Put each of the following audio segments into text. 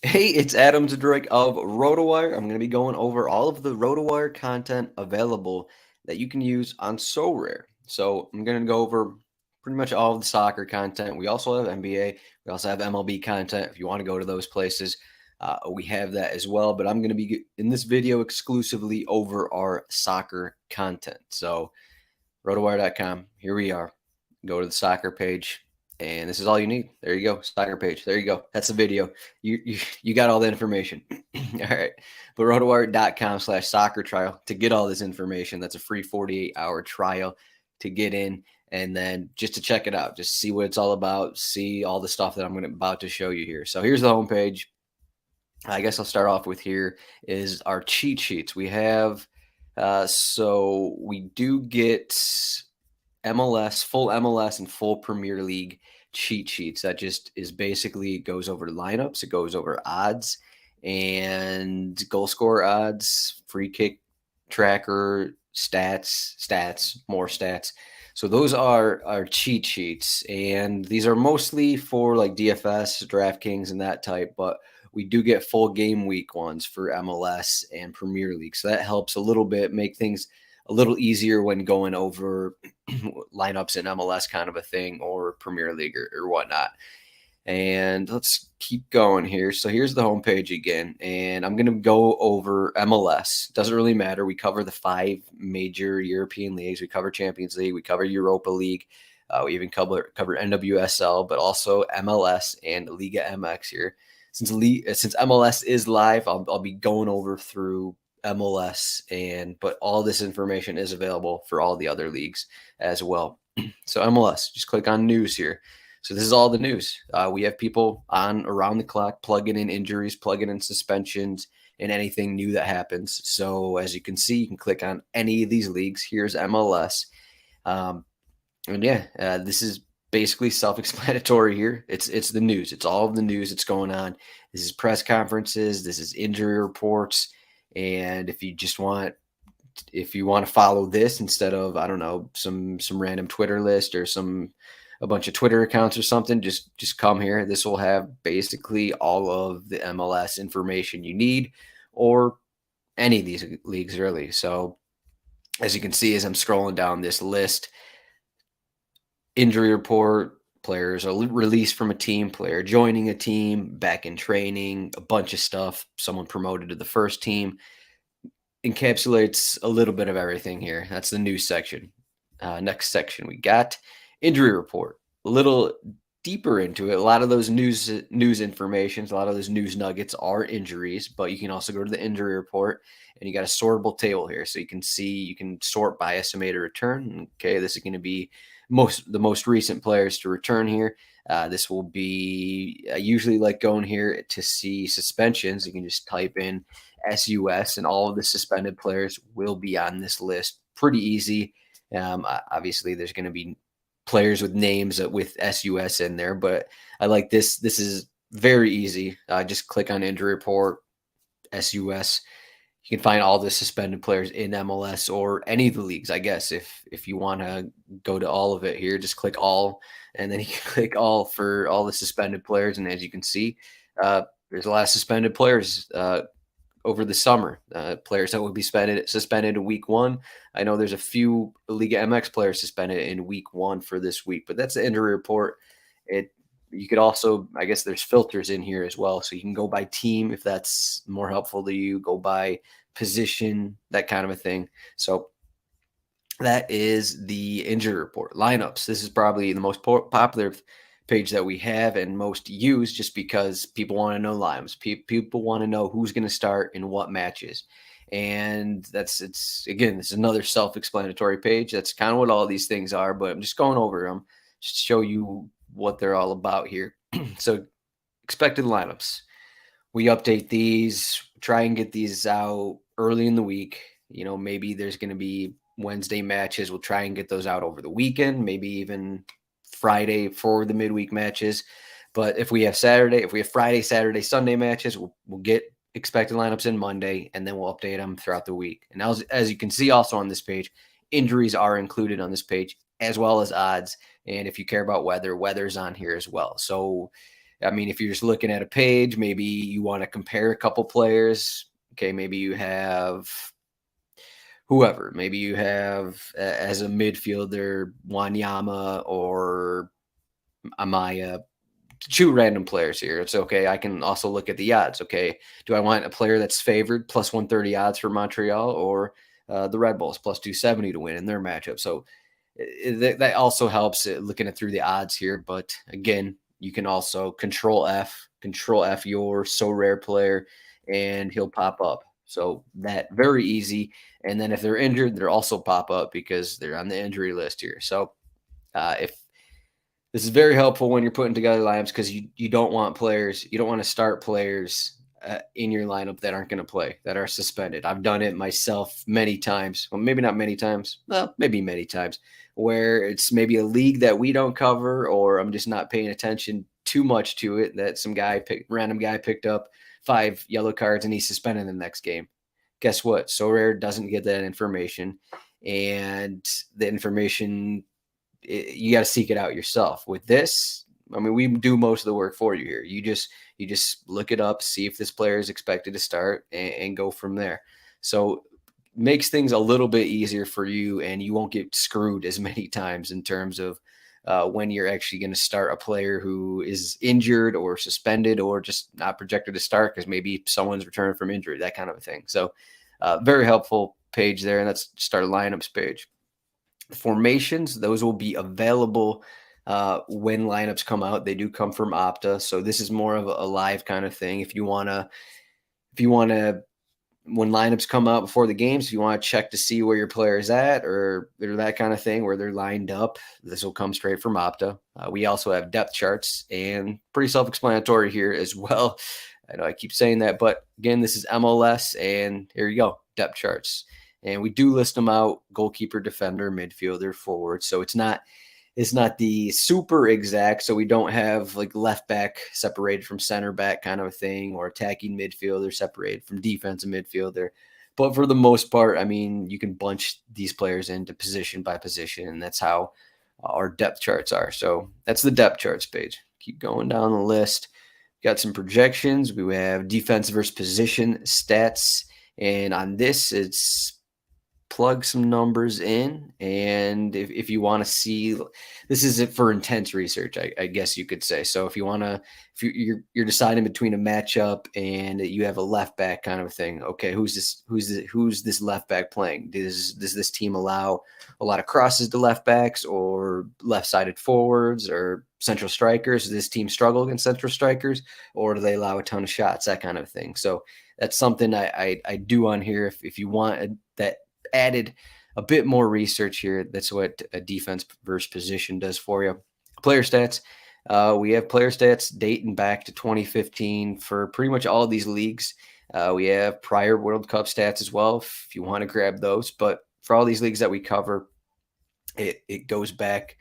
Hey, it's Adam Zdroik of RotoWire. I'm going to be going over all of the RotoWire content available that you can use on Sorare. So I'm going to go over pretty much all of the soccer content. We also have NBA. We also have MLB content. If you want to go to those places, we have that as well. But I'm going to be in this video exclusively over our soccer content. So rotowire.com. Here we are. Go to the soccer page, and this is all you need. There you go, soccer page. There you go. That's the video. You got all the information. All right. But rotowire.com/soccer trial to get all this information. That's a free 48-hour trial to get in, and then just to check it out, just see what it's all about, see all the stuff that I'm about to show you here. So here's the homepage. I guess I'll start off with here is our cheat sheets. We have so we do get MLS, full MLS and full Premier League cheat sheets. That just is basically goes over lineups, it goes over odds and goal score odds, free kick tracker, stats, more stats. So those are our cheat sheets, and these are mostly for like DFS, DraftKings, and that type, but we do get full game week ones for MLS and Premier League. So that helps a little bit, make things a little easier when going over lineups in MLS kind of a thing, or Premier League or whatnot. And let's keep going here. So here's the homepage again, and I'm going to go over MLS. Doesn't really matter. We cover the 5 major European leagues. We cover Champions League. We cover Europa League. We even cover NWSL, but also MLS and Liga MX here. Since MLS is live, I'll be going over through MLS, but all this information is available for all the other leagues as well. So MLS, just click on news here. So this is all the news. We have people on around the clock plugging in injuries, plugging in suspensions, and anything new that happens. So as you can see, you can click on any of these leagues. Here's MLS. This is basically self-explanatory here. It's the news. It's all of the news that's going on. This is press conferences. This is injury reports. And if you want to follow this instead of, I don't know, some random Twitter list or a bunch of Twitter accounts or something, just come here. This will have basically all of the MLS information you need, or any of these leagues really. So as you can see, as I'm scrolling down this list, injury report, players are released from a team, player joining a team, back in training, a bunch of stuff, someone promoted to the first team, encapsulates a little bit of everything here. That's the news section. Next section, we got injury report. A little deeper into it, a lot of those news informations, a lot of those news nuggets are injuries, but you can also go to the injury report, and you got a sortable table here. So you can see, you can sort by estimated return. Okay, this is going to be the most recent players to return here. This will be, I usually like going here to see suspensions. You can just type in SUS, and all of the suspended players will be on this list. Pretty easy. Obviously, there's going to be players with names with SUS in there, but I like this. This is very easy. Just click on injury report, SUS. You can find all the suspended players in MLS or any of the leagues, I guess. If you want to go to all of it here, just click all, and then you can click all for all the suspended players. And as you can see, there's a lot of suspended players over the summer, players that will be suspended in week 1. I know there's a few Liga MX players suspended in week 1 for this week, but that's the injury report. You could also, I guess there's filters in here as well. So you can go by team if that's more helpful to you, go by position, that kind of a thing. So that is the injury report. Lineups. This is probably the most popular page that we have and most used, just because people want to know lineups. People want to know who's going to start in what matches. And this is another self-explanatory page. That's kind of what all these things are, but I'm just going over them just to show you what they're all about here. So expected lineups. We update these, try and get these out early in the week. Maybe there's going to be Wednesday matches. We'll try and get those out over the weekend, maybe even Friday for the midweek matches. But if we have Friday, Saturday, Sunday matches, we'll get expected lineups in Monday, and then we'll update them throughout the week. And as you can see also on this page, injuries are included on this page, as well as odds. And if you care about weather's on here as well. So I mean, if you're just looking at a page, maybe you want to compare a couple players. Okay, maybe you have whoever. Maybe you have as a midfielder Wanyama or Amaya. Two random players here. It's okay. I can also look at the odds. Okay, do I want a player that's favored plus 130 odds for Montreal or the Red Bulls plus 270 to win in their matchup? So that also helps looking at through the odds here. But again, you can also control F your Sorare player, and he'll pop up. So that very easy. And then if they're injured, they'll also pop up because they're on the injury list here. So if this is very helpful when you're putting together lineups because you don't want players, you don't want to start players in your lineup that aren't going to play, that are suspended. I've done it myself many times. Well, maybe not many times. Well, maybe many times where it's maybe a league that we don't cover, or I'm just not paying attention too much to it. That some random guy picked up 5 yellow cards and he's suspended in the next game. Guess what? Sorare doesn't get that information, and the information you got to seek it out yourself. With this, I mean, we do most of the work for you here. You just look it up, see if this player is expected to start, and go from there. So makes things a little bit easier for you, and you won't get screwed as many times in terms of when you're actually going to start a player who is injured or suspended or just not projected to start because maybe someone's returning from injury, that kind of a thing. So very helpful page there, and let's start a lineups page. Formations, those will be available when lineups come out. They do come from Opta, so this is more of a live kind of thing. If you want to, when lineups come out before the games, if you want to check to see where your player is at or that kind of thing, where they're lined up, this will come straight from Opta. We also have depth charts, and pretty self-explanatory here as well. I know I keep saying that, but again, this is MLS, and here you go, depth charts. And we do list them out: goalkeeper, defender, midfielder, forward. So it's not the super exact. So we don't have like left back separated from center back kind of a thing, or attacking midfielder separated from defensive midfielder. But for the most part, I mean, you can bunch these players into position by position, and that's how our depth charts are. So that's the depth charts page. Keep going down the list. Got some projections. We have defensive versus position stats. And on this, it's plug some numbers in, and if you want to see, this is it for intense research, I guess you could say. So if you want to, if you're deciding between a matchup and you have a left back kind of a thing, okay, who's this left back playing? Does this team allow a lot of crosses to left backs or left-sided forwards or central strikers? Does this team struggle against central strikers, or do they allow a ton of shots? That kind of thing. So that's something I do on here. If you want that added a bit more research here, that's what a defense versus position does for you. Player stats. We have player stats dating back to 2015 for pretty much all of these leagues. We have prior World Cup stats as well if you want to grab those. But for all these leagues that we cover, it goes back.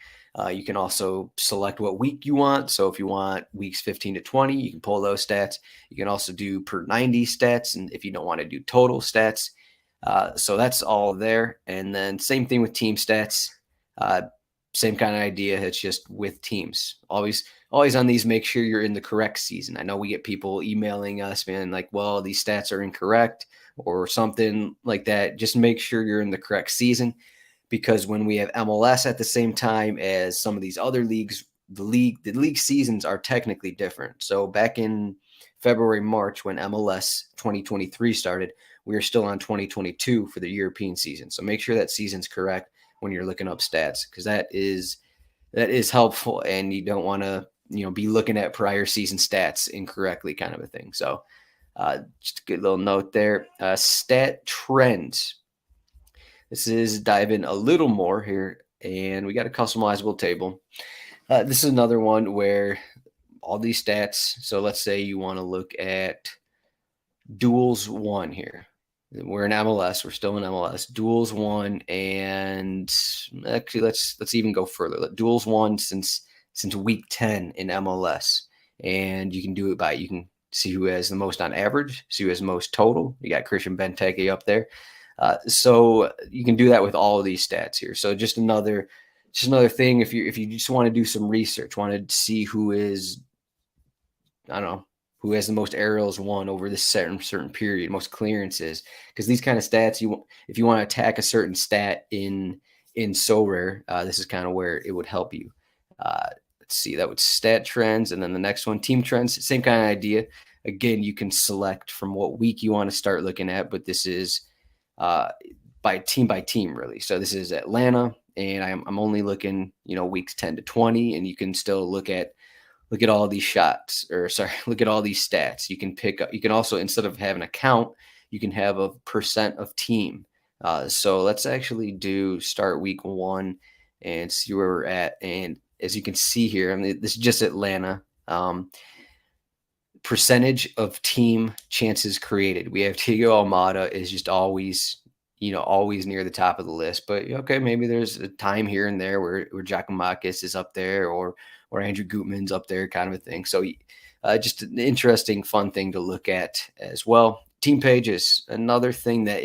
You can also select what week you want. So if you want weeks 15 to 20, you can pull those stats. You can also do per 90 stats. And if you don't want to do total stats, so that's all there. And then same thing with team stats. Same kind of idea. It's just with teams. Always on these, make sure you're in the correct season. I know we get people emailing us, man, like, well, these stats are incorrect or something like that. Just make sure you're in the correct season, because when we have MLS at the same time as some of these other leagues, the league seasons are technically different. So back in February, March, when MLS 2023 started, we are still on 2022 for the European season. So make sure that season's correct when you're looking up stats, because that is helpful, and you don't want to be looking at prior season stats incorrectly, kind of a thing. So just a good little note there. Stat trends. This is diving a little more here, and we got a customizable table. This is another one where all these stats. So let's say you want to look at duels won here. We're in MLS. We're still in MLS. Duels won, and actually, let's even go further. Duels won since week 10 in MLS, and you can do it by, you can see who has the most on average, see who has the most total. You got Christian Benteke up there, so you can do that with all of these stats here. So just another thing if you just want to do some research, want to see who is I don't know, who has the most aerials won over this certain period, most clearances, because these kind of stats, if you want to attack a certain stat in Sorare, this is kind of where it would help you. Let's see, that would stat trends, and then the next one, team trends, same kind of idea. Again, you can select from what week you want to start looking at, but this is uh, by team, really. So this is Atlanta, and I'm only looking, weeks 10 to 20, and you can still look at all these shots, or sorry, look at all these stats. You can pick up, you can also, instead of having a count, you can have a percent of team. So let's actually do start week 1 and see where we're at. And as you can see here, I mean, this is just Atlanta. Percentage of team chances created. We have Tiago Almada is just always, always near the top of the list. But okay, maybe there's a time here and there where Giacomakis is up there, or Andrew Gutman's up there, kind of a thing. So just an interesting, fun thing to look at as well. Team pages, another thing that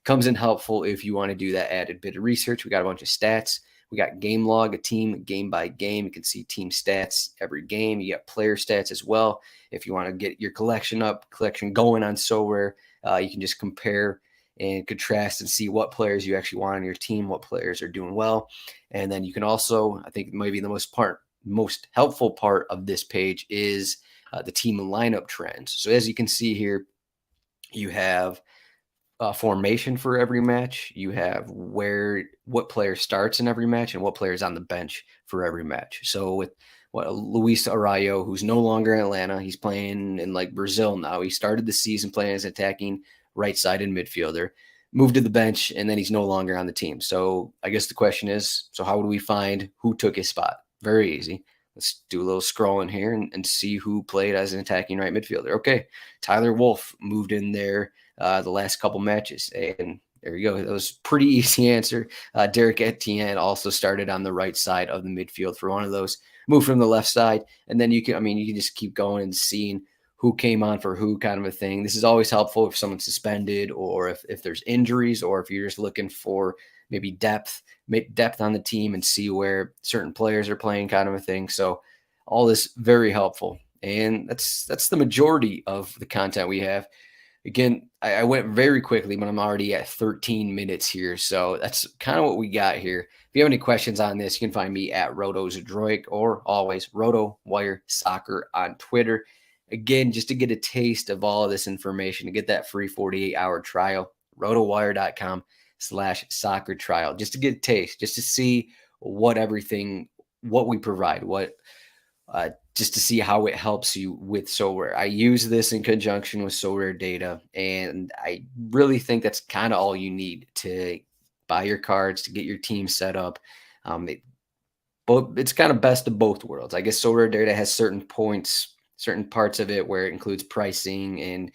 comes in helpful if you want to do that added bit of research. We got a bunch of stats. We got game log, a team game by game. You can see team stats every game. You got player stats as well. If you want to get your collection going on Sorare, you can just compare and contrast and see what players you actually want on your team, what players are doing well. And then you can also, I think maybe the most helpful part of this page is the team lineup trends. So as you can see here, you have formation for every match. You have what player starts in every match and what player is on the bench for every match. So with Luis Arroyo, who's no longer in Atlanta, he's playing in like Brazil now. He started the season playing as attacking right-sided midfielder, moved to the bench, and then he's no longer on the team. So I guess the question is, so how would we find who took his spot? Very easy. Let's do a little scrolling here and see who played as an attacking right midfielder. Okay, Tyler Wolff moved in there the last couple matches, and there you go. That was pretty easy answer. Derek Etienne also started on the right side of the midfield for one of those. Moved from the left side, and then you can just keep going and seeing who came on for who, kind of a thing. This is always helpful if someone's suspended, or if there's injuries, or if you're just looking for maybe depth on the team and see where certain players are playing, kind of a thing. So all this very helpful. And that's the majority of the content we have. Again, I went very quickly, but I'm already at 13 minutes here. So that's kind of what we got here. If you have any questions on this, you can find me at Zdroik, or always RotoWire Soccer on Twitter. Again, just to get a taste of all of this information, to get that free 48-hour trial, rotowire.com/soccer trial, just to get a taste, just to see what we provide, just to see how it helps you with Sorare. I use this in conjunction with Sorare data, and I really think that's kind of all you need to buy your cards, to get your team set up. It's kind of best of both worlds. I guess Sorare data has certain parts of it where it includes pricing and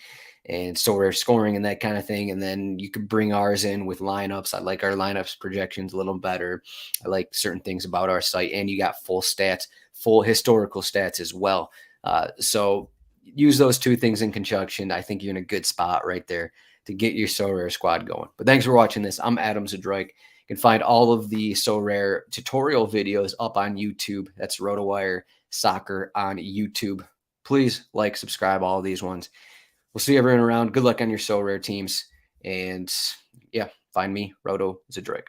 Sorare scoring and that kind of thing. And then you could bring ours in with lineups. I like our lineups projections a little better. I like certain things about our site, and you got full stats, full historical stats as well. So use those two things in conjunction. I think you're in a good spot right there to get your Sorare squad going. But thanks for watching this. I'm Adam Zdroik. You can find all of the Sorare tutorial videos up on YouTube. That's RotoWire Soccer on YouTube. Please like, subscribe, all of these ones. We'll see everyone around. Good luck on your Sorare teams. And yeah, find me, Roto Zdroik.